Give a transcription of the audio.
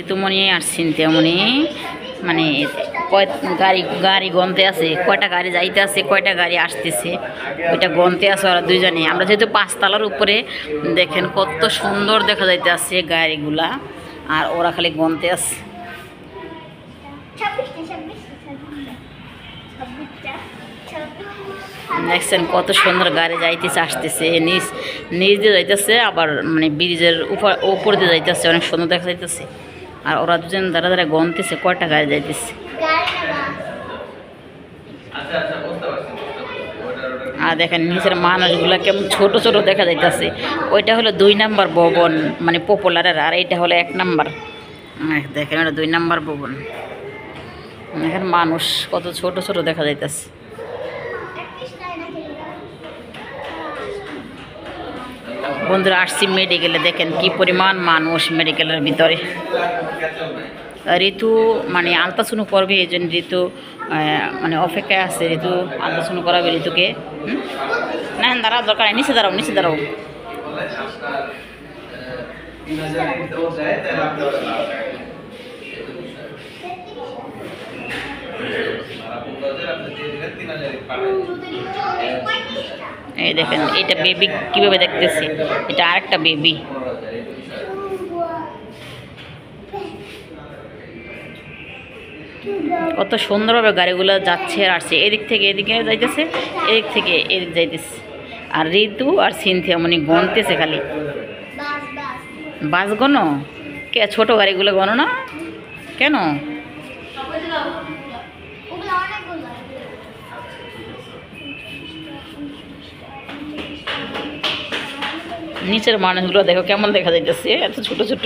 ঋতুমণি আর সিনথিয়ামণি মানে গাড়ি গাড়ি গনতে আছে, কয়টা গাড়ি যাইতে আছে, কয়টা গাড়ি আসতেছে ওইটা গনতে আছে ওরা দুইজনে। আমরা যেহেতু 5 তলার উপরে, দেখেন কত সুন্দর দেখা যাইতে আছে গাড়িগুলা, আর ওরা খালি গনতে আছে। দেখছেন কত সুন্দর গাড়ি যাইতেছে আসতেছে, নিচ দিয়ে যাইতেছে, আবার মানে ব্রিজের উপর দিয়ে যাইতেছে, অনেক সুন্দর দেখা যাইতেছে। আর ওরা দুজন দাঁড়া দাঁড়া গনতেছে কয়টা গাড়ি যাইতেছে। আর দেখেন নিচের মানুষগুলা কেমন ছোট ছোট দেখা যাইতেছে। ওইটা হলো 2 নম্বর ভবন, মানে পপুলারের, আর এইটা হলো 1 নম্বর। দেখেন ওটা 2 নম্বর ভবন। দেখেন মানুষ কত ছোট ছোট দেখা যাইতেছে। বন্ধুরা আসছি মেডিকেলে, দেখেন কি পরিমাণ মানুষ মেডিকেলের ভিতরে। ঋতু মানে আলট্রাসাউন্ড করবে, এই জন্য ঋতু মানে অপেক্ষায় আছে। ঋতু আলট্রাসাউন্ড করাবে ঋতুকে। না দাঁড়াও, দরকার নিচে দাঁড়াও, নিচে দাঁড়াও। এই দেখেন এটা বেবি কিভাবে দেখতেছে, এটা আরেকটা বেবি। কত সুন্দরভাবে গাড়িগুলো যাচ্ছে আর আসছে, এদিক থেকে এদিকে যাইতেছে, এদিক থেকে এদিক যাইতেছে। আর ঋতু আর সিনথিয়ামণি গনতেছে খালি। বাস গনো কে? ছোট গাড়িগুলো গনো না কেন? নিচের মানুষগুলো দেখো কেমন দেখা যাইতেছে, এত ছোট ছোট।